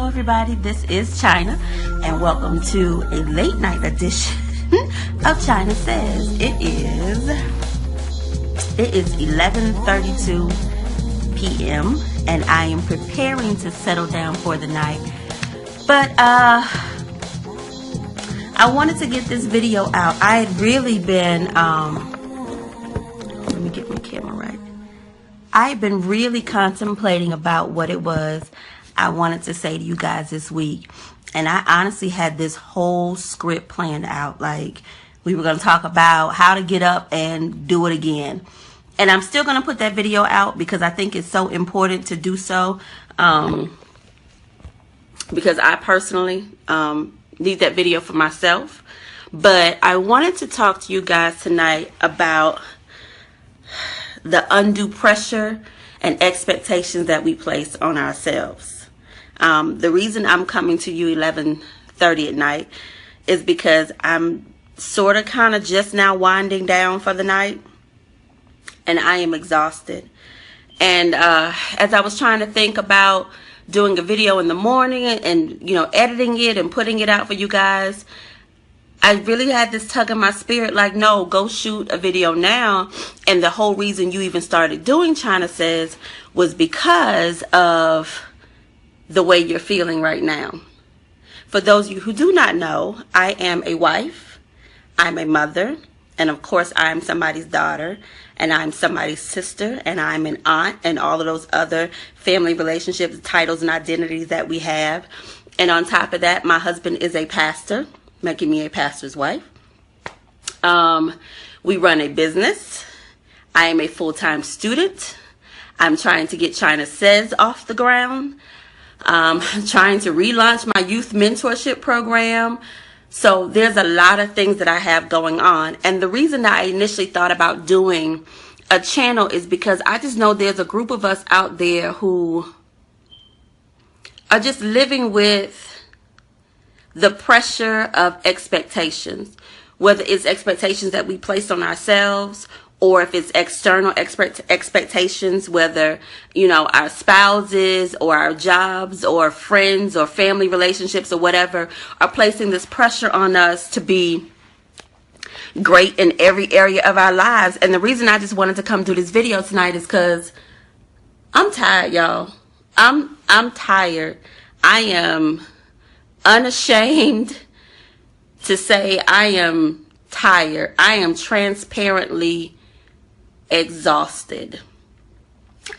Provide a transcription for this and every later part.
everybody, this is China, and welcome to a late night edition of China Says. It is 11:32 p.m. and I am preparing to settle down for the night. But I wanted to get this video out. I had really been let me get my camera right. I had been really contemplating about what it was I wanted to say to you guys this week. And I honestly had this whole script planned out. Like, we were going to talk about how to get up and do it again. And I'm still going to put that video out because I think it's so important to do so. Because I personally need that video for myself. But I wanted to talk to you guys tonight about the undue pressure and expectations that we place on ourselves. The reason I'm coming to you 11:30 at night is because I'm sort of kind of just now winding down for the night, and I am exhausted. And as I was trying to think about doing a video in the morning and editing it and putting it out for you guys, I really had this tug in my spirit, like, no, go shoot a video now. And the whole reason you even started doing China Says was because of the way you're feeling right now. For those of you who do not know, I am a wife, I'm a mother, and of course I'm somebody's daughter, and I'm somebody's sister, and I'm an aunt, and all of those other family relationships, titles, and identities that we have. And on top of that, my husband is a pastor, making me a pastor's wife. We run a business. I am a full-time student. I'm trying to get China Says off the ground. Trying to relaunch my youth mentorship program. So there's a lot of things that I have going on. And the reason that I initially thought about doing a channel is because I just know there's a group of us out there who are just living with the pressure of expectations, whether it's expectations that we place on ourselves or if it's external expectations, whether, our spouses or our jobs or friends or family relationships or whatever are placing this pressure on us to be great in every area of our lives. And the reason I just wanted to come do this video tonight is because I'm tired, y'all. I'm tired. I am unashamed to say I am tired. I am transparently exhausted.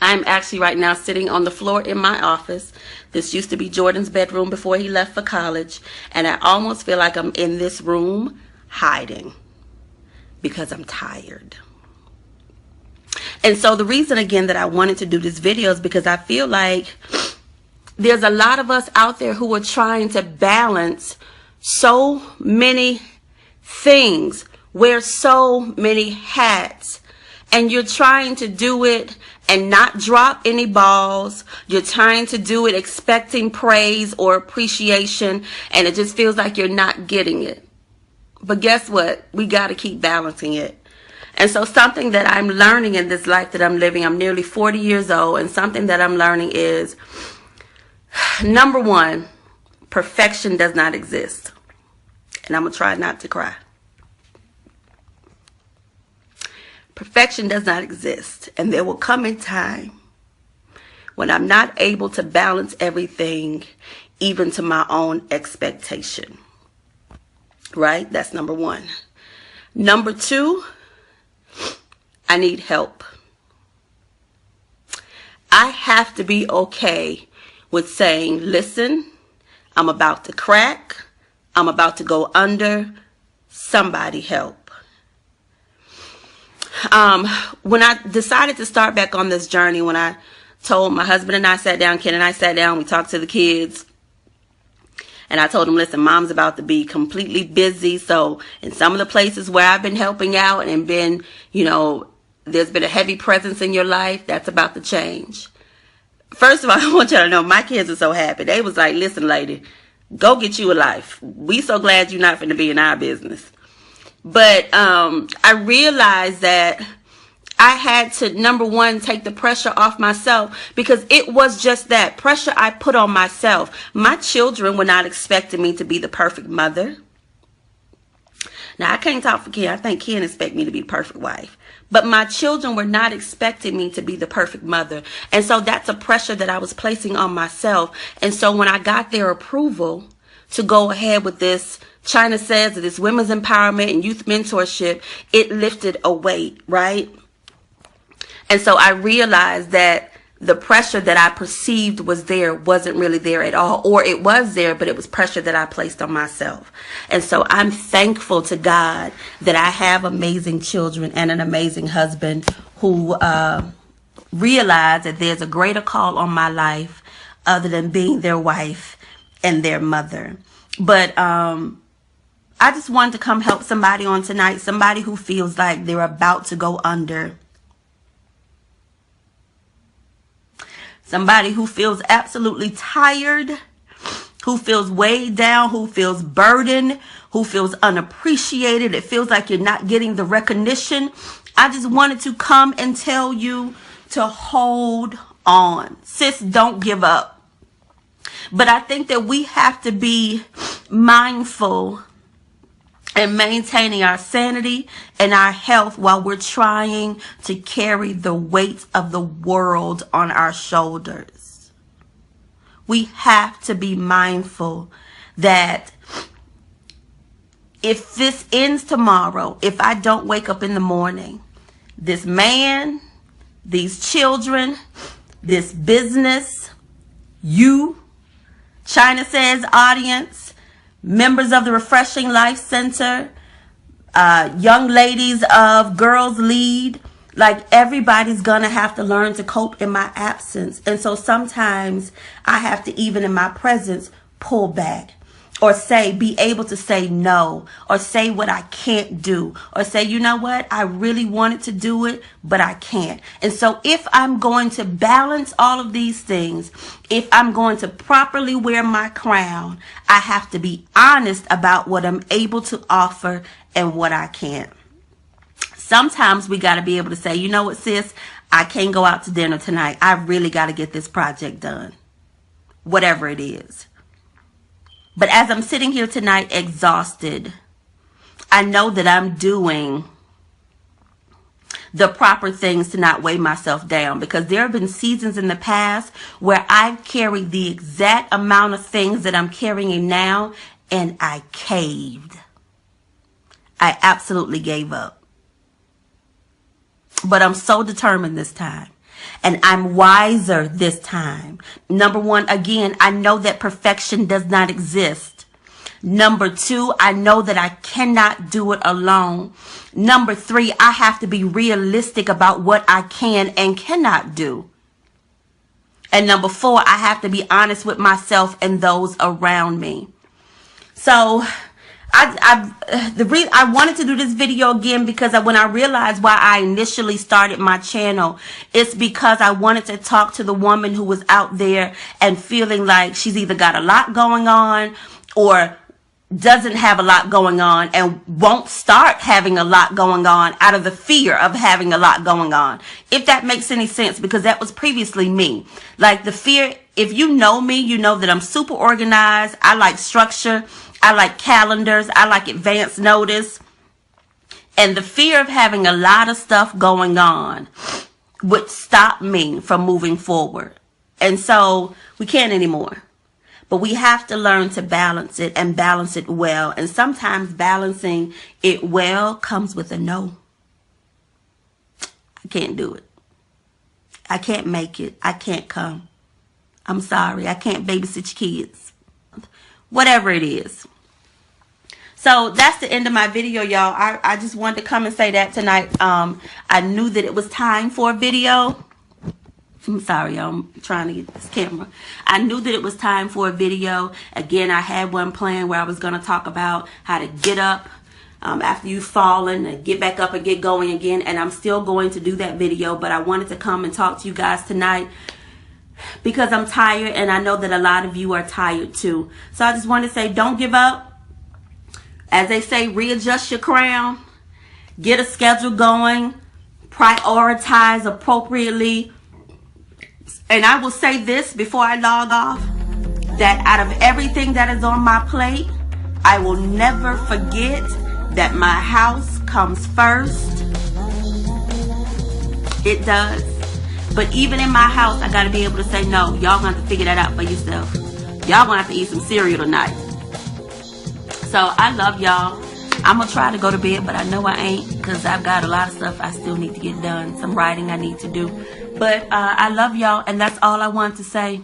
I'm actually right now sitting on the floor in my office. This used to be Jordan's bedroom before he left for college, and I almost feel like I'm in this room hiding because I'm tired. And so the reason again that I wanted to do this video is because I feel like there's a lot of us out there who are trying to balance so many things, wear so many hats. And you're trying to do it and not drop any balls. You're trying to do it expecting praise or appreciation, and it just feels like you're not getting it. But guess what? We got to keep balancing it. And so something that I'm learning in this life that I'm living, I'm nearly 40 years old, and something that I'm learning is, number one, perfection does not exist. And I'm going to try not to cry. Perfection does not exist, and there will come a time when I'm not able to balance everything, even to my own expectation. Right? That's number one. Number two, I need help. I have to be okay with saying, listen, I'm about to crack. I'm about to go under. Somebody help. When I decided to start back on this journey, when I told my husband and I sat down, Ken and I sat down, we talked to the kids, and I told them, listen, mom's about to be completely busy. So in some of the places where I've been helping out and been, there's been a heavy presence in your life, that's about to change. First of all, I want y'all to know, my kids are so happy. They was like, listen, lady, go get you a life. We so glad you're not finna be in our business. But I realized that I had to, number one, take the pressure off myself, because it was just that pressure I put on myself. My children were not expecting me to be the perfect mother. Now, I can't talk for Ken. I think Ken expect me to be the perfect wife. But my children were not expecting me to be the perfect mother. And so that's a pressure that I was placing on myself. And so when I got their approval to go ahead with this, China Says, this women's empowerment and youth mentorship, it lifted a weight, right? And so I realized that the pressure that I perceived was there wasn't really there at all, or it was there, but it was pressure that I placed on myself. And so I'm thankful to God that I have amazing children and an amazing husband who realize that there's a greater call on my life other than being their wife and their mother. But I just wanted to come help somebody on tonight, somebody who feels like they're about to go under. Somebody who feels absolutely tired, who feels weighed down, who feels burdened, who feels unappreciated. It feels like you're not getting the recognition. I just wanted to come and tell you to hold on. Sis, don't give up. But I think that we have to be mindful and maintaining our sanity and our health while we're trying to carry the weight of the world on our shoulders. We have to be mindful that if this ends tomorrow, if I don't wake up in the morning, this man, these children, this business, you, China Says audience, members of the Refreshing Life Center, young ladies of Girls Lead, like everybody's gonna have to learn to cope in my absence. And so sometimes I have to, even in my presence, pull back, or be able to say no, or say what I can't do, or say, you know what, I really wanted to do it, but I can't. And so if I'm going to balance all of these things, if I'm going to properly wear my crown, I have to be honest about what I'm able to offer and what I can't. Sometimes we got to be able to say, you know what, sis, I can't go out to dinner tonight. I really got to get this project done, whatever it is. But as I'm sitting here tonight exhausted, I know that I'm doing the proper things to not weigh myself down, because there have been seasons in the past where I've carried the exact amount of things that I'm carrying now, and I caved. I absolutely gave up. But I'm so determined this time. And I'm wiser this time. Number one, again, I know that perfection does not exist. Number two, I know that I cannot do it alone. Number three, I have to be realistic about what I can and cannot do. And number four, I have to be honest with myself and those around me. So I wanted to do this video again because when I realized why I initially started my channel, it's because I wanted to talk to the woman who was out there and feeling like she's either got a lot going on or doesn't have a lot going on and won't start having a lot going on out of the fear of having a lot going on. If that makes any sense, because that was previously me. Like the fear, if you know me, you know that I'm super organized. I like structure. I like calendars. I like advance notice. And the fear of having a lot of stuff going on would stop me from moving forward. And so we can't anymore. But we have to learn to balance it and balance it well. And sometimes balancing it well comes with a no. I can't do it. I can't make it. I can't come. I'm sorry. I can't babysit your kids. Whatever it is. So that's the end of my video, y'all. I just wanted to come and say that tonight. I knew that it was time for a video. I'm sorry, y'all. I'm trying to get this camera. I knew that it was time for a video. Again, I had one plan where I was going to talk about how to get up after you've fallen and get back up and get going again. And I'm still going to do that video. But I wanted to come and talk to you guys tonight because I'm tired. And I know that a lot of you are tired too. So I just want to say, don't give up. As they say, readjust your crown. Get a schedule going. prioritize appropriately. And I will say this before I log off, that out of everything that is on my plate, I will never forget that my house comes first. It does. But even in my house, I got to be able to say, no, y'all going to have to figure that out for yourself. Y'all going to have to eat some cereal tonight. So I love y'all. I'm going to try to go to bed, but I know I ain't, because I've got a lot of stuff I still need to get done. Some writing I need to do. But I love y'all, and that's all I want to say.